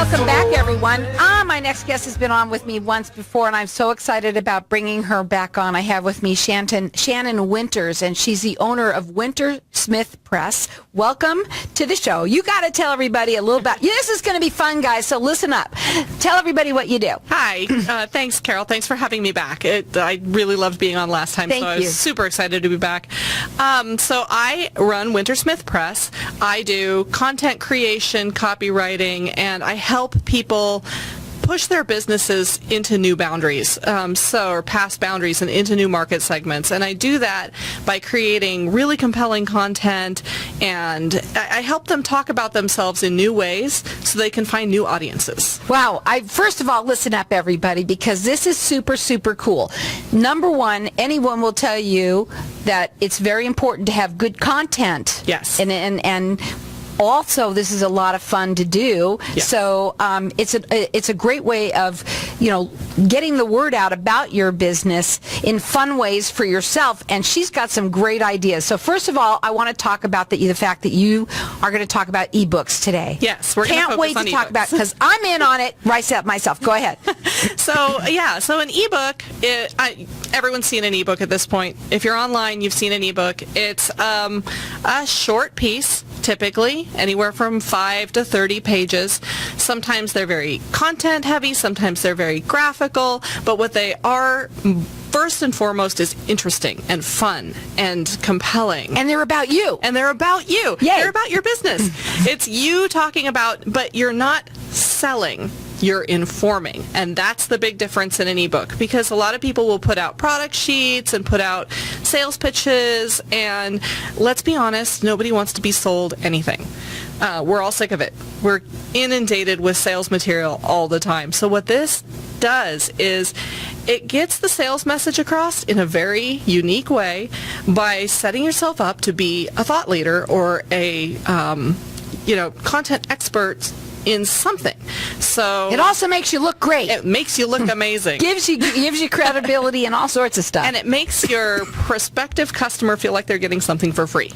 Welcome back, everyone. My next guest has been on with me once before, and I'm so excited about bringing her back on. I have with me Shannon Winters, and she's the owner of Winter Smith Press. Welcome to the show. You got to tell everybody a little about. This is going to be fun, guys. So listen up. Tell everybody what you do. Hi. Thanks, Carol. Thanks for having me back. I really loved being on last time, Thank so I you. was super excited to be back. So I run Winter Smith Press. I do content creation, copywriting, and I help people push their businesses into new boundaries, or past boundaries and into new market segments. And I do that by creating really compelling content, and I help them talk about themselves in new ways so they can find new audiences. Wow. First of all, listen up, everybody, because this is super, super cool. Number one, anyone will tell you that it's very important to have good content. Yes. And also, this is a lot of fun to do. Yeah. So it's a great way of, getting the word out about your business in fun ways for yourself. And she's got some great ideas. So first of all, I want to talk about the fact that you are going to talk about ebooks today. Yes, we're going to Can't wait to talk about, because I'm in on it myself. Go ahead. So an ebook, everyone's seen an ebook at this point. If you're online, you've seen an ebook. It's a short piece, typically anywhere from 5 to 30 pages. Sometimes they're very content heavy, sometimes they're very graphical, but what they are first and foremost is interesting and fun and compelling. And they're about you. And they're about you. Yay. They're about your business. It's you talking about, but you're not selling. You're informing. And that's the big difference in an ebook, because a lot of people will put out product sheets and put out sales pitches, and let's be honest, nobody wants to be sold anything. We're all sick of it. We're inundated with sales material all the time. So what this does is it gets the sales message across in a very unique way by setting yourself up to be a thought leader or a content expert in something. So It also makes you look great. it makes you look amazing. gives you credibility and all sorts of stuff. And it makes your prospective customer feel like they're getting something for free,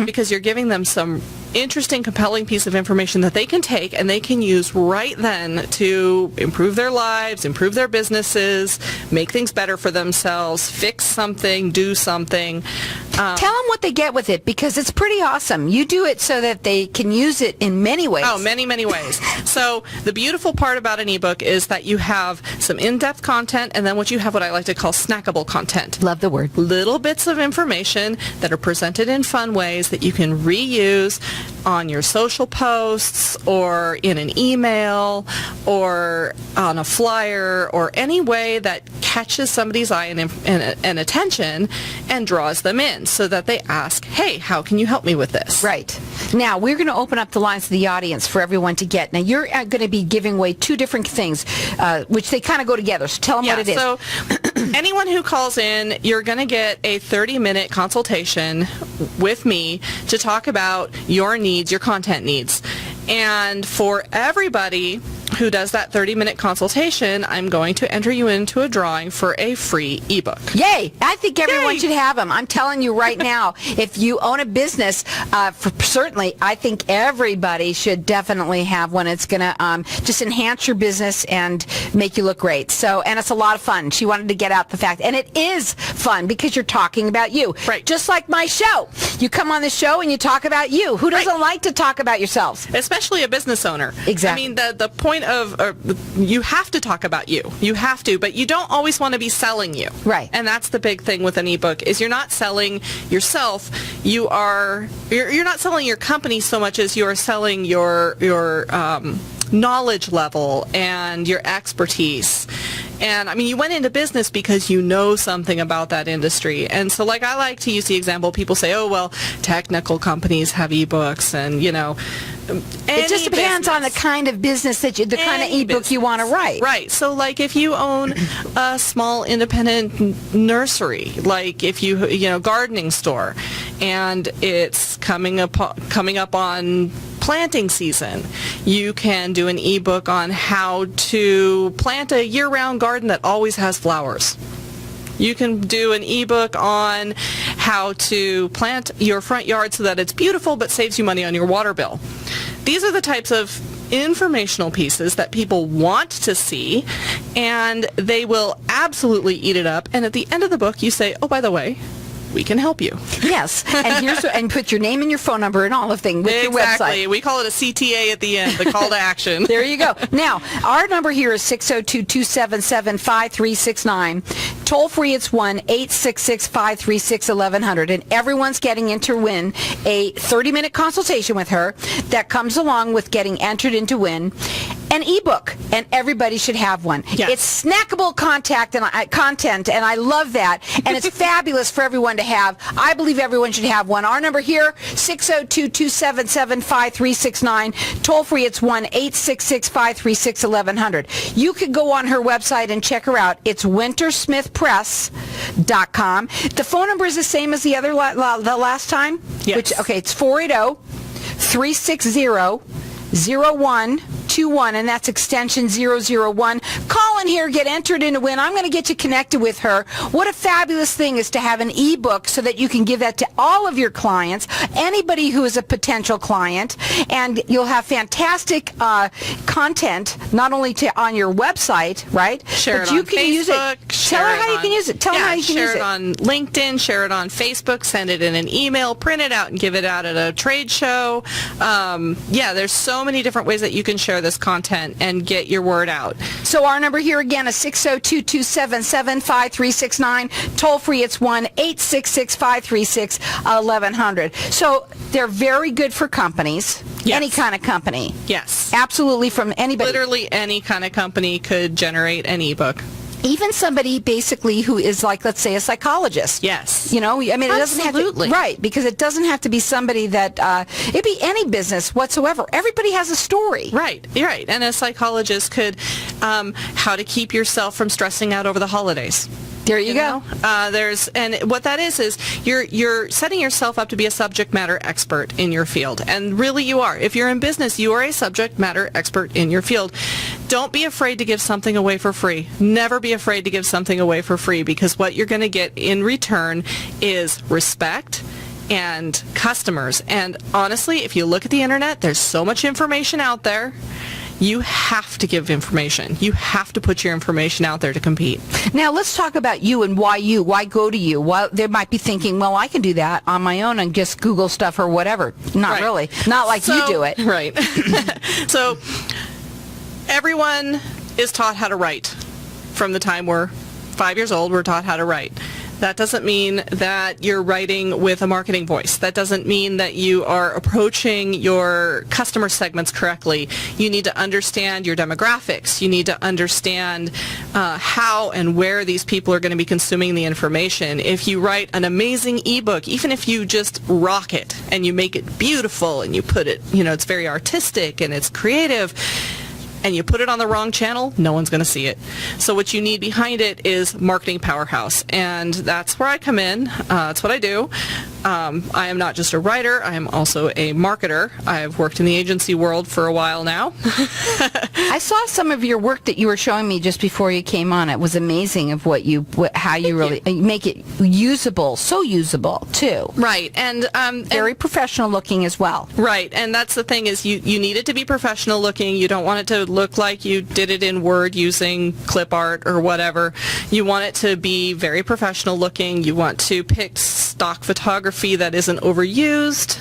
because you're giving them some interesting, compelling piece of information that they can take and they can use right then to improve their lives, improve their businesses, make things better for themselves, fix something, do something. Tell them what they get with it, because it's pretty awesome. You do it so that they can use it in many ways. Oh, many, many ways. So the beautiful part about an ebook is that you have some in-depth content, and then what I like to call snackable content. Love the word. Little bits of information that are presented in fun ways that you can reuse on your social posts or in an email or on a flyer, or any way that catches somebody's eye and attention and draws them in so that they ask, hey, how can you help me with this? Right. Now, we're going to open up the lines to the audience for everyone to get. Now, you're going to be giving away two different things, which they kind of go together. So tell them what it is. So anyone who calls in, you're going to get a 30-minute consultation with me to talk about your needs, your content needs. And for everybody who does that 30-minute consultation, I'm going to enter you into a drawing for a free ebook. Yay! I think everyone Yay. should have them. I'm telling you right now, if you own a business, certainly, I think everybody should definitely have one. It's going to just enhance your business and make you look great. So, and it's a lot of fun. She wanted to get out the fact, and it is fun because you're talking about you. Right. Just like my show. You come on the show and you talk about you. Who doesn't like to talk about yourselves? Especially a business owner. Exactly. I mean, the point of you have to talk about you. You have to, but you don't always want to be selling you. Right. And that's the big thing with an ebook, is you're not selling yourself. You're not selling your company so much as you're selling your knowledge level and your expertise. And I mean, you went into business because you know something about that industry. And so, like, I like to use the example, people say, oh, well, technical companies have ebooks, and, It just depends on the kind of business the kind of ebook you want to write. Right. So, like, if you own a small independent nursery, like if you gardening store, and it's coming up on planting season, you can do an ebook on how to plant a year-round garden that always has flowers. You can do an ebook on how to plant your front yard so that it's beautiful but saves you money on your water bill. These are the types of informational pieces that people want to see, and they will absolutely eat it up. And at the end of the book, you say, oh, by the way, we can help you. Yes, and put your name and your phone number and all of things with your website. Exactly. We call it a CTA at the end, the call to action. There you go. Now, our number here is 602-277-5369. Toll free, it's 1-866-536-1100. And everyone's getting in to win a 30-minute consultation with her that comes along with getting entered in to win an ebook, and everybody should have one. Yes. It's snackable content, and I love that, and it's fabulous for everyone to have. I believe everyone should have one. Our number here, 602-277-5369. Toll free, it's 1-866-536-1100. You could go on her website and check her out. It's wintersmithpress.com. The phone number is the same as the other the last time? Yes. It's 480-360-0121, and that's extension 001. Call in here, get entered in to win. I'm going to get you connected with her. What a fabulous thing is to have an ebook so that you can give that to all of your clients, anybody who is a potential client, and you'll have fantastic content, not only on your website, right? Share but it you on can Facebook. use it. Tell her how you can use it. Tell her how you can use it. Share it on LinkedIn, share it on Facebook, send it in an email, print it out and give it out at a trade show. There's so many different ways that you can share this content and get your word out. So our number here again is 602-277-5369. Toll free, it's 1-866-536-1100. So they're very good for companies, Yes. any kind of company. Yes. Absolutely, from anybody. Literally any kind of company could generate an ebook. Even somebody basically who is like, let's say, a psychologist. Yes. You know, I mean, it doesn't have to, Absolutely. right, because it doesn't have to be somebody that, it'd be any business whatsoever. Everybody has a story. Right, you're right. And a psychologist could, how to keep yourself from stressing out over the holidays. There you go. And what that is you're setting yourself up to be a subject matter expert in your field. And really you are. If you're in business, you are a subject matter expert in your field. Don't be afraid to give something away for free. Never be afraid to give something away for free, because what you're going to get in return is respect and customers. And honestly, if you look at the internet, there's so much information out there. You have to give information. You have to put your information out there to compete. Now, let's talk about you and why go to you. Well, they might be thinking, well, I can do that on my own and just Google stuff or whatever. Not Right. really. Not like you do it. Right. So everyone is taught how to write. From the time we're 5 years old, we're taught how to write. That doesn't mean that you're writing with a marketing voice. That doesn't mean that you are approaching your customer segments correctly. You need to understand your demographics. You need to understand how and where these people are going to be consuming the information. If you write an amazing ebook, even if you just rock it and you make it beautiful and you put it, it's very artistic and it's creative, and you put it on the wrong channel, no one's going to see it. So what you need behind it is marketing powerhouse, and that's where I come in. That's what I do. I am not just a writer, I am also a marketer. I've worked in the agency world for a while now. I saw some of your work that you were showing me just before you came on. It was amazing of how you really make it usable, so usable too. Right, and Very professional looking as well. right, and that's the thing is you need it to be professional looking. You don't want it to look like you did it in Word using clip art or whatever. You want it to be very professional looking. You want to pick stock photography that isn't overused.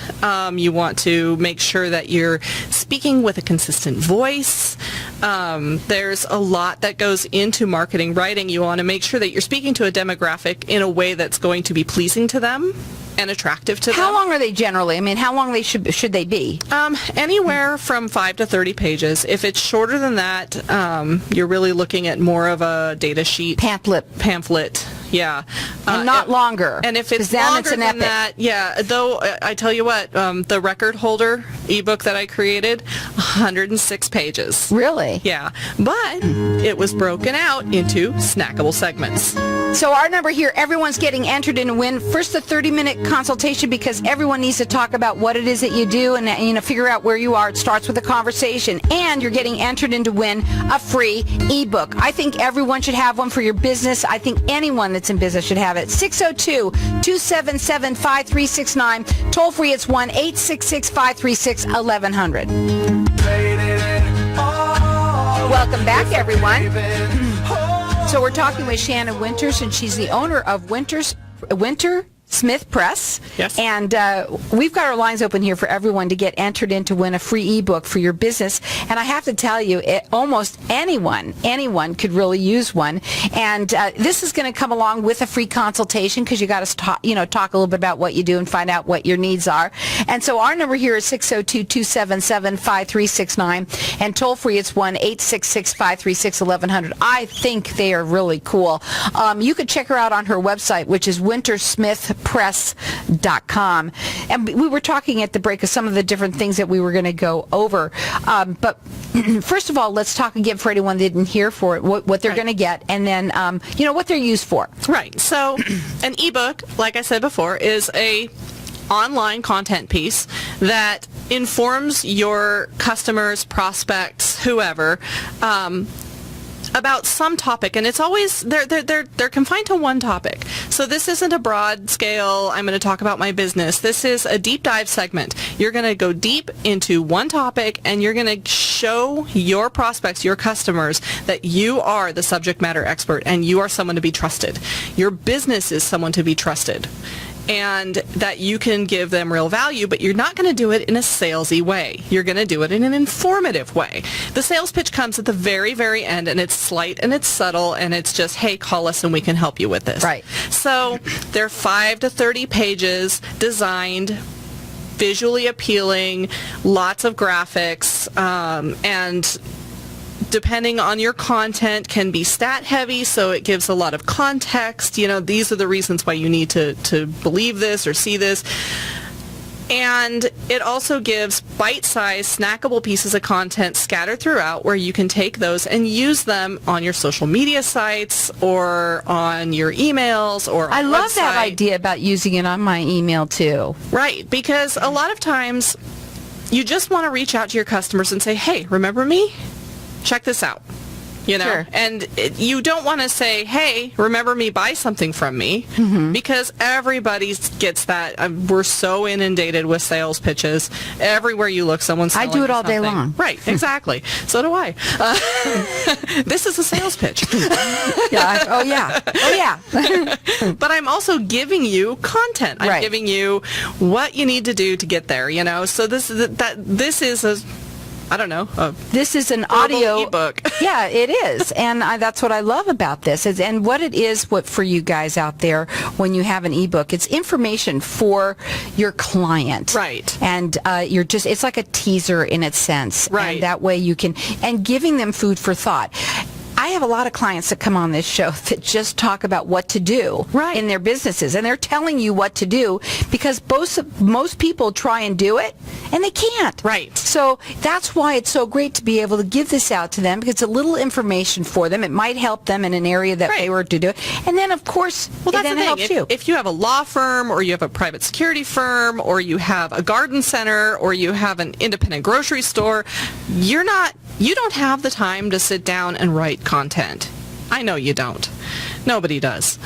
You want to make sure that you're speaking with a consistent voice. There's a lot that goes into marketing writing. You want to make sure that you're speaking to a demographic in a way that's going to be pleasing to them and attractive to them. How long are they generally? I mean, how long should they be? Anywhere from 5 to 30 pages. If it's shorter than that, you're really looking at more of a data sheet. Pamphlet. Yeah. And not longer. And if it's then longer it's an than epic. that, yeah, though I tell you what, the record holder ebook that I created, 106 pages. Really? Yeah. But it was broken out into snackable segments. So our number here, everyone's getting entered in to win. First, a 30-minute consultation, because everyone needs to talk about what it is that you do and figure out where you are. It starts with a conversation. And you're getting entered in to win a free ebook. I think everyone should have one for your business. I think anyone that's in business should have it. 602-277-5369. Toll free, it's 1-866-536-1100. Welcome back, everyone. So we're talking with Shannon Winters, and she's the owner of Winter Smith Press. Yes. And we've got our lines open here for everyone to get entered in to win a free ebook for your business. And I have to tell you, almost anyone could really use one. And this is going to come along with a free consultation because you got to talk a little bit about what you do and find out what your needs are. And so our number here is 602-277-5369, and toll free it's 1-866-536-1100. I think they are really cool. You could check her out on her website, which is wintersmithpress.com. And we were talking at the break of some of the different things that we were going to go over. But first of all, let's talk again for anyone that didn't hear for it, what they're going to get, and then, what they're used for. Right. So an ebook, like I said before, is a online content piece that informs your customers, prospects, whoever, about some topic, and it's always they're confined to one topic. So this isn't a broad scale, I'm going to talk about my business. This is a deep dive segment. You're going to go deep into one topic, and you're going to show your prospects, your customers, that you are the subject matter expert and you are someone to be trusted. Your business is someone to be trusted, and that you can give them real value, but you're not going to do it in a salesy way. You're going to do it in an informative way. The sales pitch comes at the very, very end, and it's slight and it's subtle, and it's just, hey, call us and we can help you with this. Right. So they're 5 to 30 pages, designed, visually appealing, lots of graphics, and depending on your content, can be stat heavy, so it gives a lot of context. These are the reasons why you need to believe this or see this. And it also gives bite-sized, snackable pieces of content scattered throughout where you can take those and use them on your social media sites or on your emails or on I love website. that idea about using it on my email, too. Right, because a lot of times you just want to reach out to your customers and say, hey, remember me? Check this out. Sure. And you don't want to say, hey, remember me, buy something from me, because everybody gets that. We're so inundated with sales pitches. Everywhere you look, someone's selling I do it you all day something. long. Right, exactly. So do I. This is a sales pitch. Yeah. Oh, yeah. But I'm also giving you content. I'm giving you what you need to do to get there, So this is a this is an audio ebook. Yeah, it is, and that's what I love about this. And what it is, for you guys out there, when you have an ebook, it's information for your client, right? And it's like a teaser in its sense, right? And that way you can, and giving them food for thought. I have a lot of clients that come on this show that just talk about what to do in their businesses, and they're telling you what to do because most people try and do it and they can't. Right. So that's why it's so great to be able to give this out to them, because it's a little information for them. It might help them in an area that they were to do it. And then, of course, that's then the it thing. helps you. If you have a law firm, or you have a private security firm, or you have a garden center, or you have an independent grocery store, you don't have the time to sit down and write content. I know you don't. Nobody does.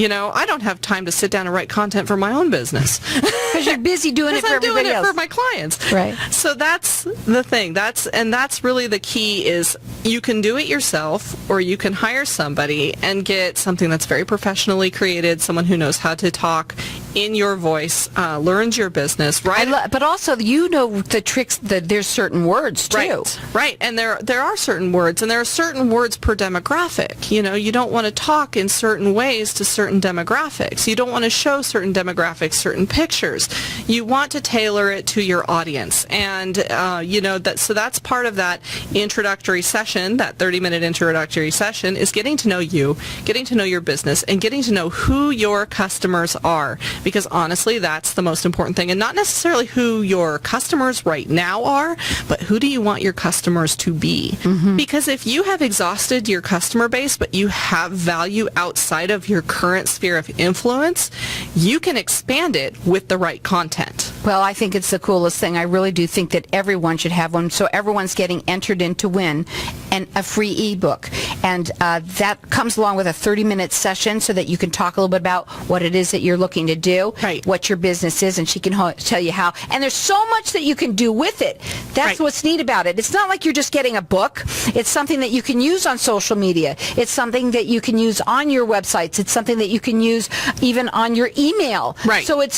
I don't have time to sit down and write content for my own business. Because you're busy doing it for everybody else. I'm doing it for my clients. Right. So that's the thing. That's really the key, is you can do it yourself, or you can hire somebody and get something that's very professionally created, someone who knows how to talk in your voice, learns your business, right? But also, the tricks, there's certain words, too. Right. And there are certain words, and there are certain words per demographic. You don't want to talk in certain ways to certain demographics. You don't want to show certain demographics certain pictures. You want to tailor it to your audience. And, so that's part of that introductory session, that 30-minute introductory session, is getting to know you, getting to know your business, and getting to know who your customers are. Because honestly, that's the most important thing. And not necessarily who your customers right now are, but who do you want your customers to be? Mm-hmm. Because if you have exhausted your customer base, but you have value outside of your current sphere of influence, you can expand it with the right content. Well, I think it's the coolest thing. I really do think that everyone should have one, so everyone's getting entered in to win a free ebook. And that comes along with a 30-minute session so that you can talk a little bit about what it is that you're looking to do. do, Right. what your business is, and she can tell you how. And there's so much that you can do with it. That's Right. what's neat about it. It's not like you're just getting a book. It's something that you can use on social media. It's something that you can use on your websites. It's something that you can use even on your email. Right. So it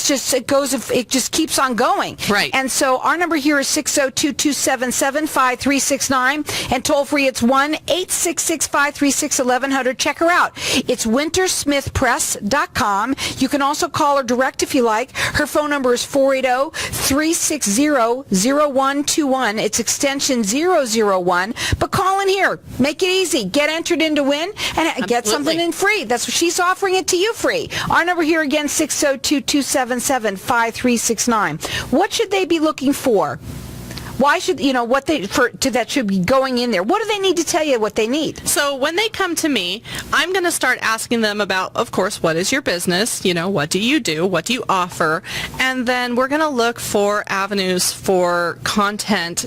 just keeps on going. Right. And so our number here is 602-277-5369, and toll free it's 1-866-536-1100. Check her out. It's wintersmithpress.com. You can also call her direct if you like. Her phone number is 480-360-0121. It's extension 001. But call in here. Make it easy. Get entered in to win and get something in free. That's what she's offering it to you free. Our number here again, 602-277-5369. What should they be looking for? Why should, that should be going in there? What do they need to tell you what they need? So when they come to me, I'm going to start asking them about, of course, what is your business? What do you do? What do you offer? And then we're going to look for avenues for content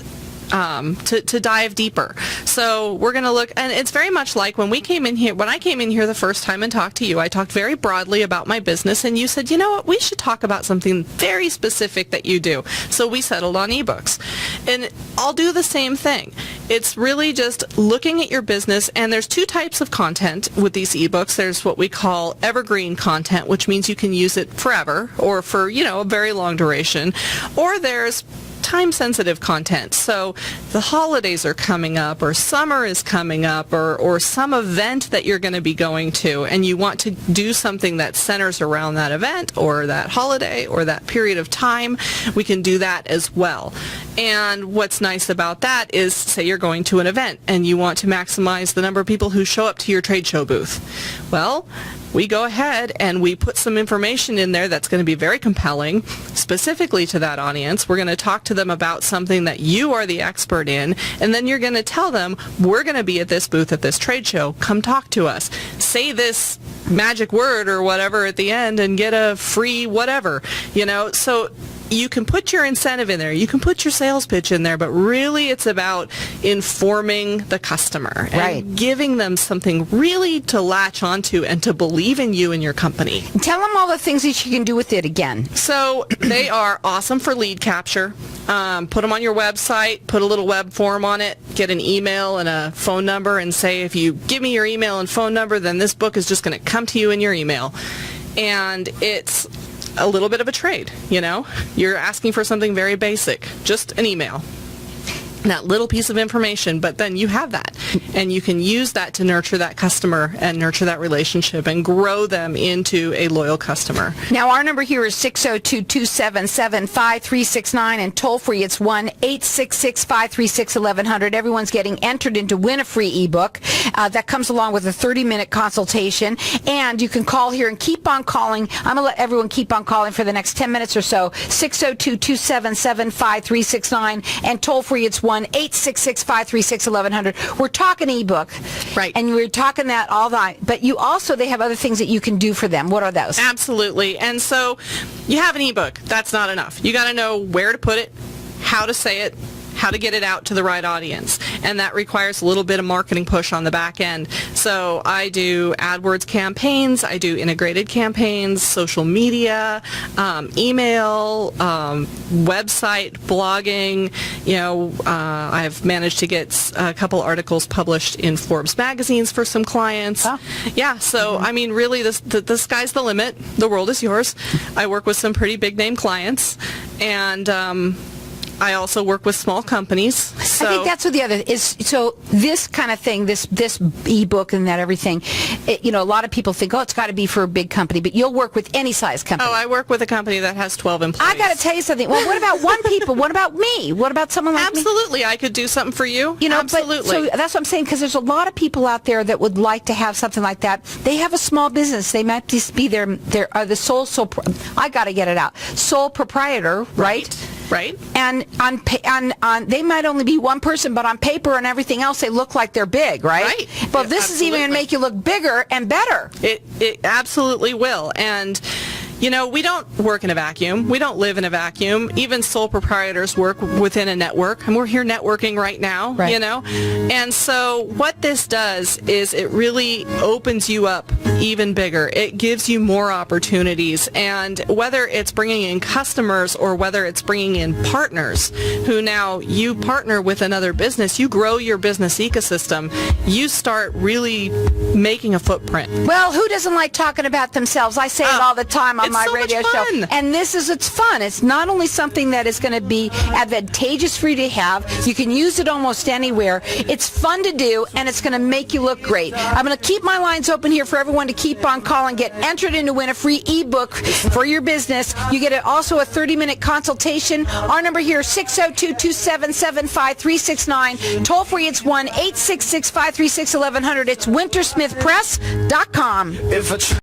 to dive deeper. So we're going to look, and it's very much like when I came in here the first time and talked to you, I talked very broadly about my business, and you said, you know what, we should talk about something very specific that you do. So we settled on ebooks. And I'll do the same thing. It's really just looking at your business, and there's two types of content with these ebooks. There's what we call evergreen content, which means you can use it forever or for, a very long duration. Or there's time-sensitive content. So the holidays are coming up, or summer is coming up, or some event that you're going to be going to, and you want to do something that centers around that event or that holiday or that period of time, we can do that as well. And what's nice about that is, say you're going to an event and you want to maximize the number of people who show up to your trade show booth. Well, we go ahead and we put some information in there that's going to be very compelling, specifically to that audience. We're going to talk to them about something that you are the expert in, and then you're going to tell them, we're going to be at this booth at this trade show. Come talk to us. Say this magic word or whatever at the end and get a free whatever, So you can put your incentive in there. You can put your sales pitch in there, but really it's about informing the customer and giving them something really to latch onto and to believe in you and your company. Tell them all the things that you can do with it again. So they are awesome for lead capture. Put them on your website, put a little web form on it, get an email and a phone number, and say, if you give me your email and phone number, then this book is just going to come to you in your email. And it's a little bit of a trade, You're asking for something very basic, just an email. That little piece of information, but then you have that, and you can use that to nurture that customer and nurture that relationship and grow them into a loyal customer. Now, our number here is 602-277-5369, and toll free it's 1-866-536-1100. Everyone's getting entered in to win a free ebook that comes along with a 30-minute consultation, and you can call here and keep on calling. I'm going to let everyone keep on calling for the next 10 minutes or so. 602-277-5369, and toll free it's 1-866-536-1100. We're talking ebook. Right. And we're talking that all the time. But they have other things that you can do for them. What are those? Absolutely. And so you have an ebook. That's not enough. You got to know where to put it, how to say it, how to get it out to the right audience. And that requires a little bit of marketing push on the back end. So I do AdWords campaigns, I do integrated campaigns, social media, email, website, blogging. I've managed to get a couple articles published in Forbes magazines for some clients. Oh. Yeah, so I mean, really, the sky's the limit. The world is yours. I work with some pretty big name clients, and I also work with small companies. So I think that's what the other is. So this kind of thing, this ebook and that everything, a lot of people think, it's got to be for a big company, but you'll work with any size company. Oh, I work with a company that has 12 employees. I got to tell you something. Well, what about one people? What about me? What about someone like me? Absolutely, I could do something for you. Absolutely. So that's what I'm saying, because there's a lot of people out there that would like to have something like that. They have a small business. They might just be the sole I got to get it out. Sole proprietor, right? Right. And on they might only be one person, but on paper and everything else, they look like they're big, right? Right. But this is even going to make you look bigger and better. It absolutely will. And we don't work in a vacuum. We don't live in a vacuum. Even sole proprietors work within a network, and we're here networking right now, Right. And so what this does is it really opens you up even bigger. It gives you more opportunities, and whether it's bringing in customers or whether it's bringing in partners who now you partner with another business, you grow your business ecosystem, you start really making a footprint. Well, who doesn't like talking about themselves? I say it all the time on it's my so much radio show. fun. And it's fun. It's not only something that is going to be advantageous for you to have, you can use it almost anywhere. It's fun to do, and it's going to make you look great. I'm going to keep my lines open here for everyone to keep on calling, get entered in to win a free ebook for your business. You get also a 30-minute consultation. Our number here is 602-277-5369. Toll free, it's 1-866-536-1100. It's wintersmithpress.com.